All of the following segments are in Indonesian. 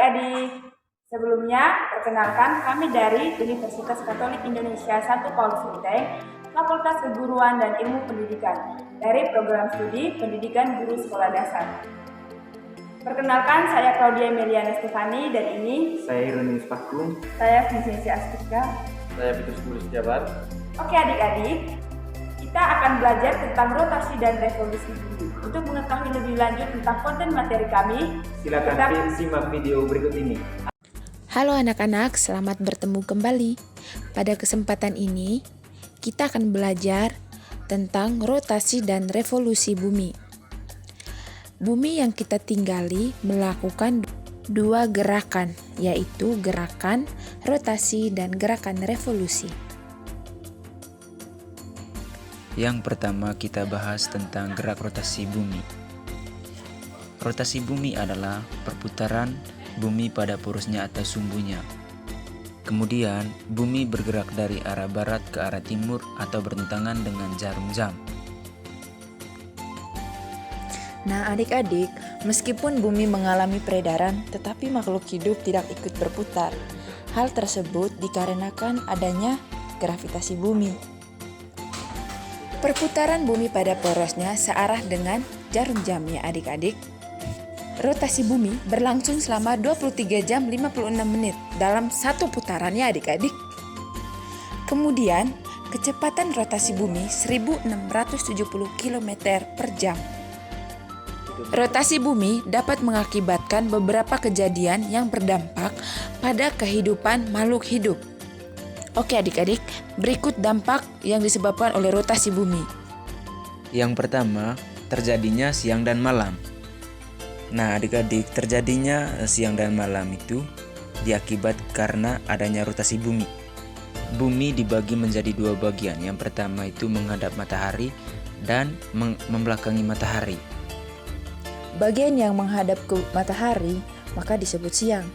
adik-adik, sebelumnya perkenalkan kami dari Universitas Katolik Indonesia 1 Paulus Menteng, Fakultas Keguruan dan Ilmu Pendidikan dari program studi Pendidikan Guru Sekolah Dasar. Perkenalkan, saya Claudia Meliana Stefani dan ini saya Ironius Pakung, saya Vincentia Astika, saya Petrus Bulus Jabar. Oke adik-adik, kita akan belajar tentang rotasi dan revolusi bumi. Untuk mengetahui lebih lanjut tentang konten materi kami, silakan simak video berikut ini. Halo anak-anak, selamat bertemu kembali. Pada kesempatan ini, kita akan belajar tentang rotasi dan revolusi bumi. Bumi yang kita tinggali melakukan dua gerakan, yaitu gerakan rotasi dan gerakan revolusi. Yang pertama kita bahas tentang gerak rotasi bumi. Rotasi bumi adalah perputaran bumi pada porosnya atau sumbunya. Kemudian bumi bergerak dari arah barat ke arah timur atau bertentangan dengan jarum jam. Nah adik-adik, meskipun bumi mengalami peredaran, tetapi makhluk hidup tidak ikut berputar. Hal tersebut dikarenakan adanya gravitasi bumi. Perputaran bumi pada porosnya searah dengan jarum jam ya adik-adik. Rotasi bumi berlangsung selama 23 jam 56 menit dalam satu putaran ya adik-adik. Kemudian, kecepatan rotasi bumi 1670 km per jam. Rotasi bumi dapat mengakibatkan beberapa kejadian yang berdampak pada kehidupan makhluk hidup. Oke adik-adik, berikut dampak yang disebabkan oleh rotasi bumi. Yang pertama, terjadinya siang dan malam. Nah adik-adik, terjadinya siang dan malam itu diakibat karena adanya rotasi bumi. Bumi dibagi menjadi dua bagian. Yang pertama itu menghadap matahari dan membelakangi matahari. Bagian yang menghadap ke matahari maka disebut siang,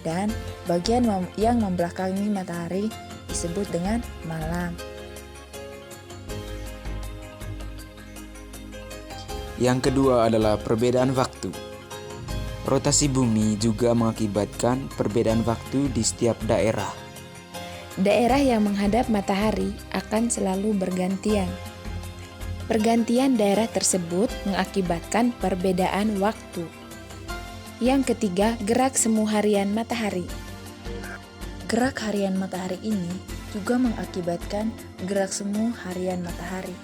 dan bagian yang membelakangi matahari disebut dengan malam. Yang kedua adalah perbedaan waktu. Rotasi bumi juga mengakibatkan perbedaan waktu di setiap daerah. Daerah yang menghadap matahari akan selalu bergantian. Pergantian daerah tersebut mengakibatkan perbedaan waktu. Yang ketiga, gerak semu harian matahari. Gerak harian matahari ini juga mengakibatkan gerak semu harian matahari.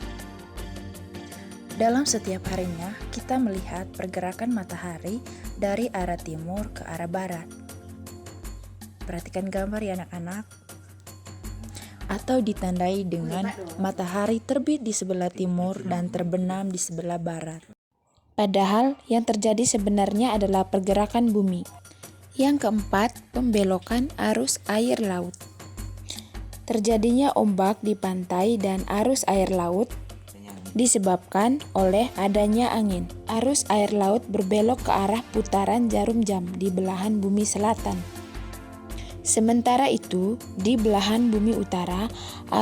Dalam setiap harinya, kita melihat pergerakan matahari dari arah timur ke arah barat. Perhatikan gambar ya anak-anak. Atau ditandai dengan matahari terbit di sebelah timur dan terbenam di sebelah barat. Padahal yang terjadi sebenarnya adalah pergerakan bumi. Yang keempat, pembelokan arus air laut. Terjadinya ombak di pantai dan arus air laut disebabkan oleh adanya angin. Arus air laut berbelok ke arah putaran jarum jam di belahan bumi selatan. Sementara itu, di belahan bumi utara,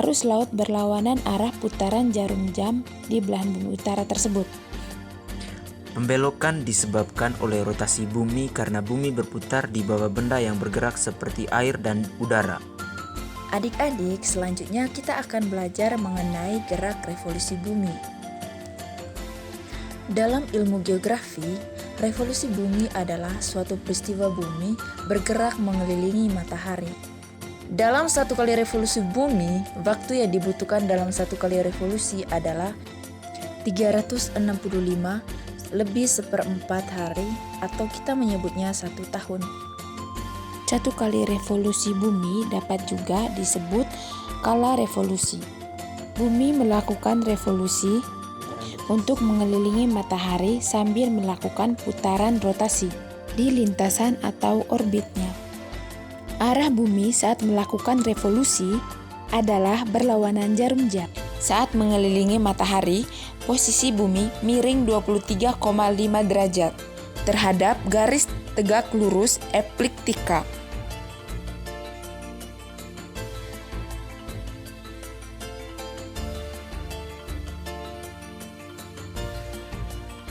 arus laut berlawanan arah putaran jarum jam di belahan bumi utara tersebut. Pembelokan disebabkan oleh rotasi bumi karena bumi berputar di bawah benda yang bergerak seperti air dan udara. Adik-adik, selanjutnya kita akan belajar mengenai gerak revolusi bumi. Dalam ilmu geografi, revolusi bumi adalah suatu peristiwa bumi bergerak mengelilingi matahari. Dalam satu kali revolusi bumi, waktu yang dibutuhkan dalam satu kali revolusi adalah 365 lebih seperempat hari, atau kita menyebutnya 1 tahun. Satu kali revolusi bumi dapat juga disebut kala revolusi. Bumi melakukan revolusi untuk mengelilingi matahari sambil melakukan putaran rotasi di lintasan atau orbitnya. Arah bumi saat melakukan revolusi adalah berlawanan jarum jam. Saat mengelilingi matahari, posisi bumi miring 23,5 derajat terhadap garis tegak lurus ekliptika.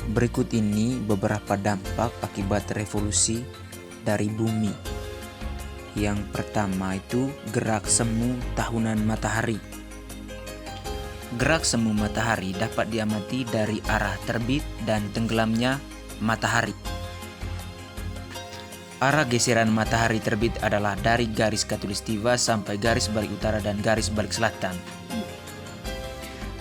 Berikut ini beberapa dampak akibat revolusi dari bumi. Yang pertama itu gerak semu tahunan matahari. Gerak semu matahari dapat diamati dari arah terbit dan tenggelamnya matahari. Arah geseran matahari terbit adalah dari garis khatulistiwa sampai garis balik utara dan garis balik selatan.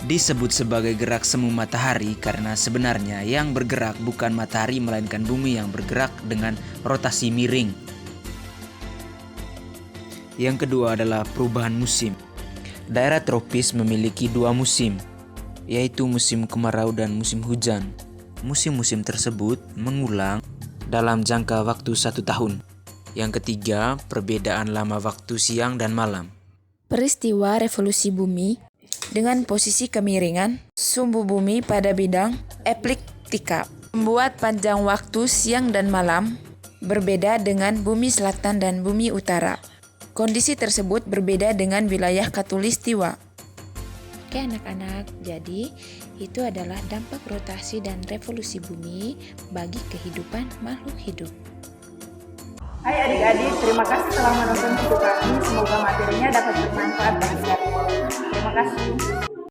Disebut sebagai gerak semu matahari karena sebenarnya yang bergerak bukan matahari melainkan bumi yang bergerak dengan rotasi miring. Yang kedua adalah perubahan musim. Daerah tropis memiliki dua musim, yaitu musim kemarau dan musim hujan. Musim-musim tersebut mengulang dalam jangka waktu 1 tahun. Yang ketiga, perbedaan lama waktu siang dan malam. Peristiwa revolusi bumi dengan posisi kemiringan sumbu bumi pada bidang ekliptika membuat panjang waktu siang dan malam berbeda dengan bumi selatan dan bumi utara. Kondisi tersebut berbeda dengan wilayah khatulistiwa. Oke anak-anak, jadi itu adalah dampak rotasi dan revolusi bumi bagi kehidupan makhluk hidup. Hai adik-adik, terima kasih telah menonton video kami. Semoga materinya dapat bermanfaat bagi kalian. Terima kasih.